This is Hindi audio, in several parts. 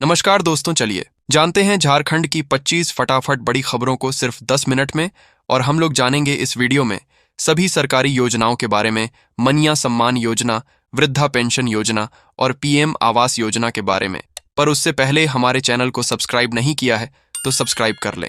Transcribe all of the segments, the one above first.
नमस्कार दोस्तों, चलिए जानते हैं झारखंड की 25 फटाफट बड़ी खबरों को सिर्फ 10 मिनट में। और हम लोग जानेंगे इस वीडियो में सभी सरकारी योजनाओं के बारे में, मनिया सम्मान योजना, वृद्धा पेंशन योजना और पीएम आवास योजना के बारे में। पर उससे पहले हमारे चैनल को सब्सक्राइब नहीं किया है तो सब्सक्राइब कर लें।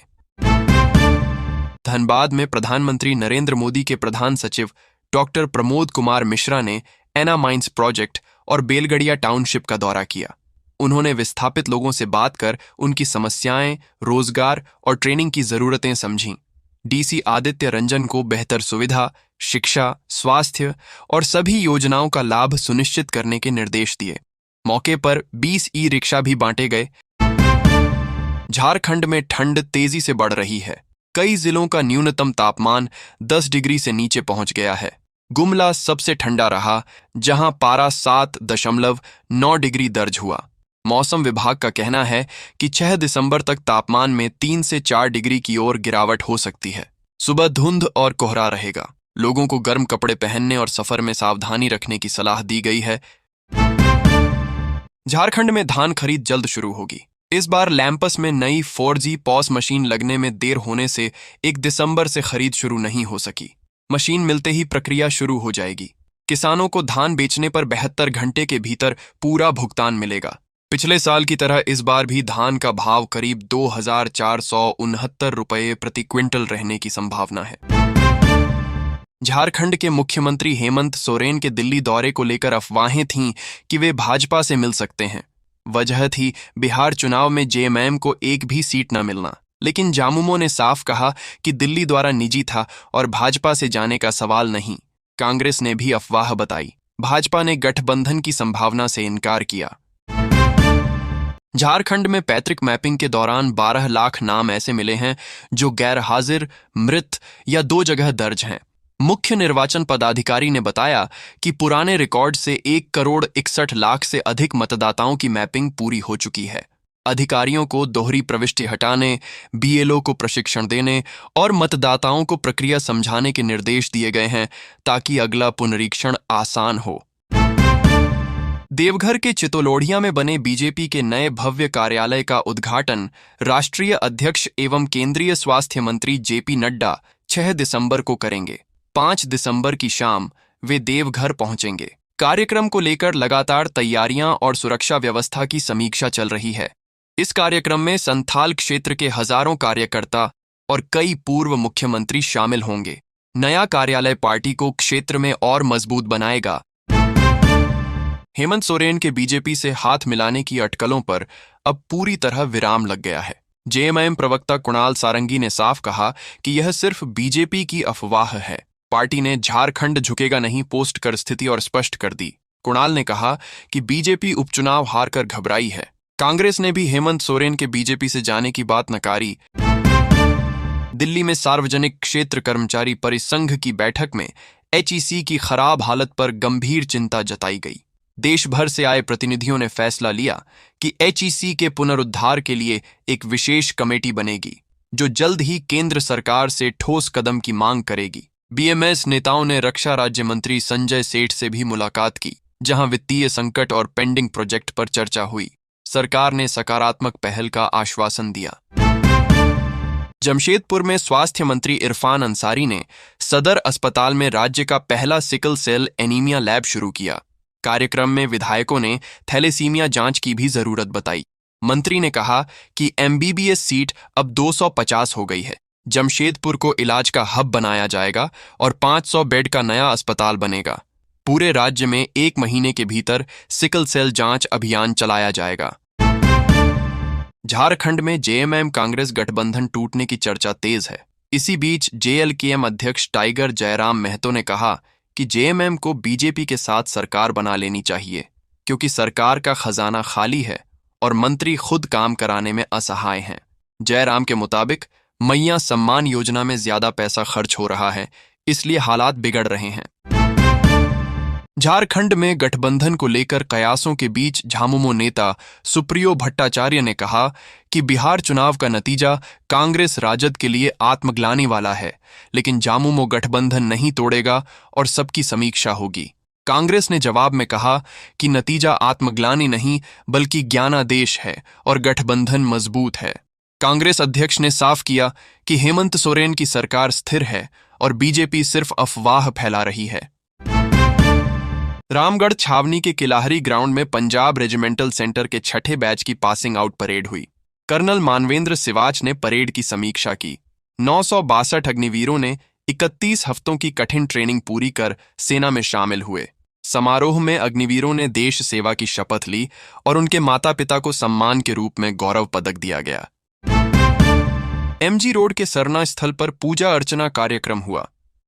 धनबाद में प्रधानमंत्री नरेंद्र मोदी के प्रधान सचिव डॉक्टर प्रमोद कुमार मिश्रा ने एना माइंस प्रोजेक्ट और बेलगड़िया टाउनशिप का दौरा किया। उन्होंने विस्थापित लोगों से बात कर उनकी समस्याएं, रोजगार और ट्रेनिंग की जरूरतें समझीं। डीसी आदित्य रंजन को बेहतर सुविधा, शिक्षा, स्वास्थ्य और सभी योजनाओं का लाभ सुनिश्चित करने के निर्देश दिए। मौके पर 20 ई-रिक्शा भी बांटे गए। झारखंड में ठंड तेजी से बढ़ रही है। कई जिलों का न्यूनतम तापमान 10 डिग्री से नीचे पहुंच गया है। गुमला सबसे ठंडा रहा, जहां पारा 7.9 डिग्री दर्ज हुआ। मौसम विभाग का कहना है कि 6 दिसंबर तक तापमान में 3 से 4 डिग्री की ओर गिरावट हो सकती है। सुबह धुंध और कोहरा रहेगा। लोगों को गर्म कपड़े पहनने और सफर में सावधानी रखने की सलाह दी गई है। झारखंड में धान खरीद जल्द शुरू होगी। इस बार लैंपस में नई 4G पॉस मशीन लगने में देर होने से 1 दिसंबर से खरीद शुरू नहीं हो सकी। मशीन मिलते ही प्रक्रिया शुरू हो जाएगी। किसानों को धान बेचने पर 72 घंटे के भीतर पूरा भुगतान मिलेगा। पिछले साल की तरह इस बार भी धान का भाव करीब 2,469 रुपये प्रति क्विंटल रहने की संभावना है। झारखंड के मुख्यमंत्री हेमंत सोरेन के दिल्ली दौरे को लेकर अफवाहें थीं कि वे भाजपा से मिल सकते हैं। वजह थी बिहार चुनाव में जेएमएम को एक भी सीट न मिलना। लेकिन जामुमो ने साफ कहा कि दिल्ली द्वारा निजी था और भाजपा से जाने का सवाल नहीं। कांग्रेस ने भी अफवाह बताई। भाजपा ने गठबंधन की संभावना से इनकार किया। झारखंड में पैतृक मैपिंग के दौरान 12 लाख नाम ऐसे मिले हैं जो गैर हाजिर, मृत या 2 जगह दर्ज हैं। मुख्य निर्वाचन पदाधिकारी ने बताया कि पुराने रिकॉर्ड से 1,61,00,000 से अधिक मतदाताओं की मैपिंग पूरी हो चुकी है। अधिकारियों को दोहरी प्रविष्टि हटाने, बीएलओ को प्रशिक्षण देने और मतदाताओं को प्रक्रिया समझाने के निर्देश दिए गए हैं ताकि अगला पुनरीक्षण आसान हो। देवघर के चितोलोढ़िया में बने बीजेपी के नए भव्य कार्यालय का उद्घाटन राष्ट्रीय अध्यक्ष एवं केंद्रीय स्वास्थ्य मंत्री जेपी नड्डा 6 दिसंबर को करेंगे। 5 दिसंबर की शाम वे देवघर पहुंचेंगे। कार्यक्रम को लेकर लगातार तैयारियां और सुरक्षा व्यवस्था की समीक्षा चल रही है। इस कार्यक्रम में संथाल क्षेत्र के हजारों कार्यकर्ता और कई पूर्व मुख्यमंत्री शामिल होंगे। नया कार्यालय पार्टी को क्षेत्र में और मजबूत बनाएगा। हेमंत सोरेन के बीजेपी से हाथ मिलाने की अटकलों पर अब पूरी तरह विराम लग गया है। जेएमएम प्रवक्ता कुणाल सारंगी ने साफ कहा कि यह सिर्फ बीजेपी की अफवाह है। पार्टी ने झारखंड झुकेगा नहीं पोस्ट कर स्थिति और स्पष्ट कर दी। कुणाल ने कहा कि बीजेपी उपचुनाव हारकर घबराई है। कांग्रेस ने भी हेमंत सोरेन के बीजेपी से जाने की बात नकारी। दिल्ली में सार्वजनिक क्षेत्र कर्मचारी परिसंघ की बैठक में एचईसी की खराब हालत पर गंभीर चिंता जताई गई। देश भर से आए प्रतिनिधियों ने फैसला लिया कि एचईसी के पुनरुद्धार के लिए एक विशेष कमेटी बनेगी जो जल्द ही केंद्र सरकार से ठोस कदम की मांग करेगी। बीएमएस नेताओं ने रक्षा राज्य मंत्री संजय सेठ से भी मुलाकात की, जहां वित्तीय संकट और पेंडिंग प्रोजेक्ट पर चर्चा हुई। सरकार ने सकारात्मक पहल का आश्वासन दिया। जमशेदपुर में स्वास्थ्य मंत्री इरफान अंसारी ने सदर अस्पताल में राज्य का पहला सिकल सेल एनीमिया लैब शुरू किया। कार्यक्रम में विधायकों ने थैलेसीमिया जांच की भी जरूरत बताई। मंत्री ने कहा कि एमबीबीएस सीट अब 250 हो गई है। जमशेदपुर को इलाज का हब बनाया जाएगा और 500 बेड का नया अस्पताल बनेगा। पूरे राज्य में 1 महीने के भीतर सिकल सेल जांच अभियान चलाया जाएगा। झारखंड में जेएमएम कांग्रेस गठबंधन टूटने की चर्चा तेज है। इसी बीच जेएलकेएम अध्यक्ष टाइगर जयराम महतो ने कहा कि जेएमएम को बीजेपी के साथ सरकार बना लेनी चाहिए, क्योंकि सरकार का खजाना खाली है और मंत्री खुद काम कराने में असहाय हैं। जयराम के मुताबिक मैया सम्मान योजना में ज्यादा पैसा खर्च हो रहा है, इसलिए हालात बिगड़ रहे हैं। झारखंड में गठबंधन को लेकर कयासों के बीच झामुमो नेता सुप्रियो भट्टाचार्य ने कहा कि बिहार चुनाव का नतीजा कांग्रेस राजद के लिए आत्मग्लानि वाला है, लेकिन झामुमो गठबंधन नहीं तोड़ेगा और सबकी समीक्षा होगी। कांग्रेस ने जवाब में कहा कि नतीजा आत्मग्लानि नहीं बल्कि ज्ञानादेश है और गठबंधन मजबूत है। कांग्रेस अध्यक्ष ने साफ किया कि हेमंत सोरेन की सरकार स्थिर है और बीजेपी सिर्फ अफवाह फैला रही है। रामगढ़ छावनी के किलाहरी ग्राउंड में पंजाब रेजिमेंटल सेंटर के छठे बैच की पासिंग आउट परेड हुई। कर्नल मानवेंद्र सिवाच ने परेड की समीक्षा की। 962 अग्निवीरों ने 31 हफ्तों की कठिन ट्रेनिंग पूरी कर सेना में शामिल हुए। समारोह में अग्निवीरों ने देश सेवा की शपथ ली और उनके माता पिता को सम्मान के रूप में गौरव पदक दिया गया। एमजी रोड के सरना स्थल पर पूजा अर्चना कार्यक्रम हुआ,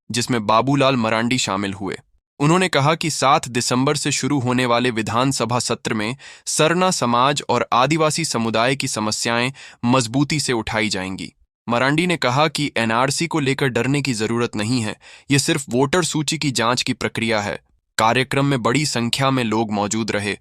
जिसमें बाबूलाल मरांडी शामिल हुए। उन्होंने कहा कि 7 दिसंबर से शुरू होने वाले विधानसभा सत्र में सरना समाज और आदिवासी समुदाय की समस्याएं मजबूती से उठाई जाएंगी। मरांडी ने कहा कि एनआरसी को लेकर डरने की जरूरत नहीं है, यह सिर्फ वोटर सूची की जांच की प्रक्रिया है। कार्यक्रम में बड़ी संख्या में लोग मौजूद रहे।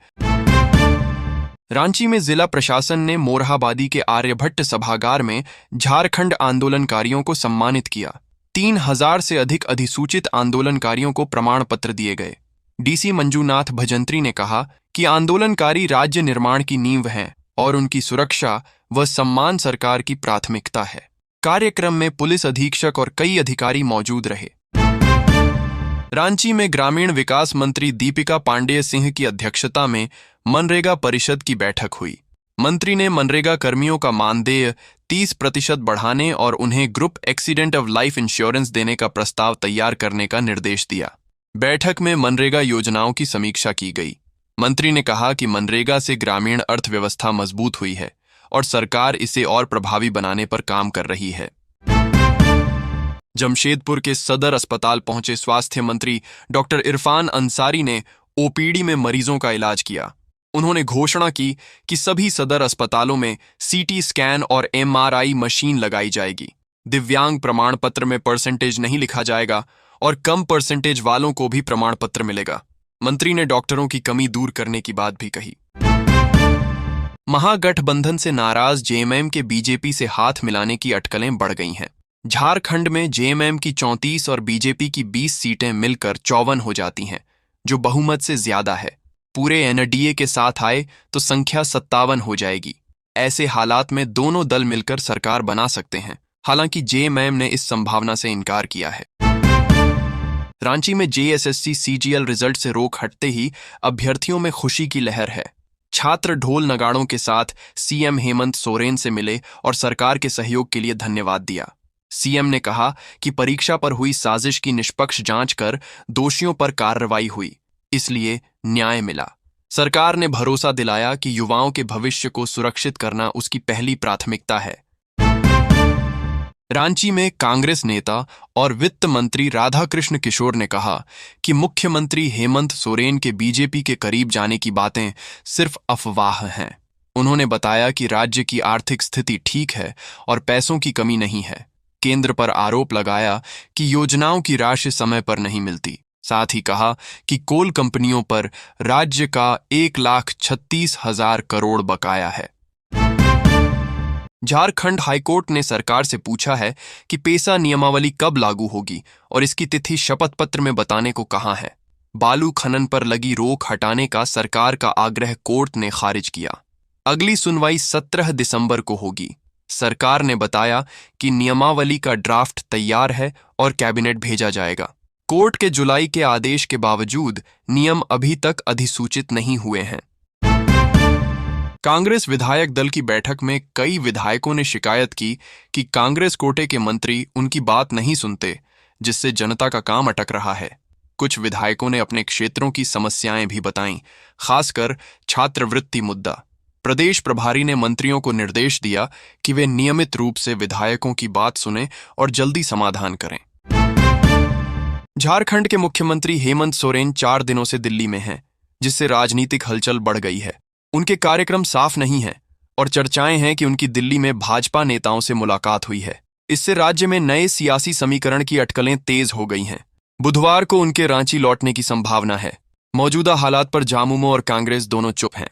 रांची में जिला प्रशासन ने मोरहाबादी के आर्यभट्ट सभागार में झारखंड आंदोलनकारियों को सम्मानित किया। 3000 से अधिक अधिसूचित आंदोलनकारियों को प्रमाण पत्र दिए गए। डीसी मंजूनाथ भजंत्री ने कहा कि आंदोलनकारी राज्य निर्माण की नींव हैं और उनकी सुरक्षा व सम्मान सरकार की प्राथमिकता है। कार्यक्रम में पुलिस अधीक्षक और कई अधिकारी मौजूद रहे। रांची में ग्रामीण विकास मंत्री दीपिका पांडेय सिंह की अध्यक्षता में मनरेगा परिषद की बैठक हुई। मंत्री ने मनरेगा कर्मियों का मानदेय 30% बढ़ाने और उन्हें group accident of life insurance देने का प्रस्ताव तैयार करने का निर्देश दिया। बैठक में मनरेगा योजनाओं की समीक्षा की गई। मंत्री ने कहा कि मनरेगा से ग्रामीण अर्थव्यवस्था मजबूत हुई है और सरकार इसे और प्रभावी बनाने पर काम कर रही है। जमशेदपुर के सदर अस्पताल पहुंचे स्वास्थ्य मंत्री डॉक्टर इरफान अंसारी ने ओपीडी में मरीजों का इलाज किया। उन्होंने घोषणा की कि सभी सदर अस्पतालों में सीटी स्कैन और एमआरआई मशीन लगाई जाएगी। दिव्यांग प्रमाण पत्र में परसेंटेज नहीं लिखा जाएगा और कम परसेंटेज वालों को भी प्रमाण पत्र मिलेगा। मंत्री ने डॉक्टरों की कमी दूर करने की बात भी कही। महागठबंधन से नाराज जेएमएम के बीजेपी से हाथ मिलाने की अटकलें बढ़ गई हैं। झारखंड में जेएमएम की 34 और बीजेपी की 20 सीटें मिलकर 54 हो जाती हैं, जो बहुमत से ज्यादा है। पूरे एनडीए के साथ आए तो संख्या 57 हो जाएगी। ऐसे हालात में दोनों दल मिलकर सरकार बना सकते हैं। हालांकि जेएमएम ने इस संभावना से इनकार किया है। रांची में जेएसएससी सीजीएल रिजल्ट से रोक हटते ही अभ्यर्थियों में खुशी की लहर है। छात्र ढोल नगाड़ों के साथ सीएम हेमंत सोरेन से मिले और सरकार के सहयोग के लिए धन्यवाद दिया। सीएम ने कहा कि परीक्षा पर हुई साजिश की निष्पक्ष जांच कर दोषियों पर कार्रवाई हुई, इसलिए न्याय मिला। सरकार ने भरोसा दिलाया कि युवाओं के भविष्य को सुरक्षित करना उसकी पहली प्राथमिकता है। रांची में कांग्रेस नेता और वित्त मंत्री राधाकृष्ण किशोर ने कहा कि मुख्यमंत्री हेमंत सोरेन के बीजेपी के करीब जाने की बातें सिर्फ अफवाह हैं। उन्होंने बताया कि राज्य की आर्थिक स्थिति ठीक है और पैसों की कमी नहीं है। केंद्र पर आरोप लगाया कि योजनाओं की राशि समय पर नहीं मिलती। साथ ही कहा कि कोल कंपनियों पर राज्य का 1,36,000 करोड़ बकाया है। झारखंड हाईकोर्ट ने सरकार से पूछा है कि पेसा नियमावली कब लागू होगी और इसकी तिथि शपथ पत्र में बताने को कहा है। बालू खनन पर लगी रोक हटाने का सरकार का आग्रह कोर्ट ने खारिज किया। अगली सुनवाई 17 दिसंबर को होगी। सरकार ने बताया कि नियमावली का ड्राफ्ट तैयार है और कैबिनेट भेजा जाएगा। कोर्ट के जुलाई के आदेश के बावजूद नियम अभी तक अधिसूचित नहीं हुए हैं। कांग्रेस विधायक दल की बैठक में कई विधायकों ने शिकायत की कि कांग्रेस कोटे के मंत्री उनकी बात नहीं सुनते, जिससे जनता का काम अटक रहा है। कुछ विधायकों ने अपने क्षेत्रों की समस्याएं भी बताईं, खासकर छात्रवृत्ति मुद्दा। प्रदेश प्रभारी ने मंत्रियों को निर्देश दिया कि वे नियमित रूप से विधायकों की बात सुनें और जल्दी समाधान करें। झारखंड के मुख्यमंत्री हेमंत सोरेन 4 दिनों से दिल्ली में हैं, जिससे राजनीतिक हलचल बढ़ गई है। उनके कार्यक्रम साफ नहीं हैं और चर्चाएं हैं कि उनकी दिल्ली में भाजपा नेताओं से मुलाकात हुई है। इससे राज्य में नए सियासी समीकरण की अटकलें तेज हो गई हैं। बुधवार को उनके रांची लौटने की संभावना है। मौजूदा हालात पर झामुमो और कांग्रेस दोनों चुप हैं।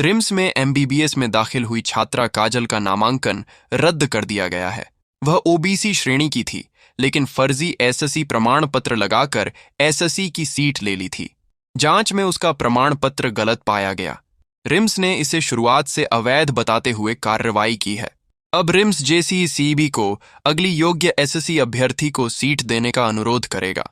रिम्स में एमबीबीएस में दाखिल हुई छात्रा काजल का नामांकन रद्द कर दिया गया है। वह ओबीसी श्रेणी की थी, लेकिन फर्जी एसएससी प्रमाण पत्र लगाकर एसएससी की सीट ले ली थी। जांच में उसका प्रमाण पत्र गलत पाया गया। रिम्स ने इसे शुरुआत से अवैध बताते हुए कार्रवाई की है। अब रिम्स जेसीसीबी को अगली योग्य एसएससी अभ्यर्थी को सीट देने का अनुरोध करेगा।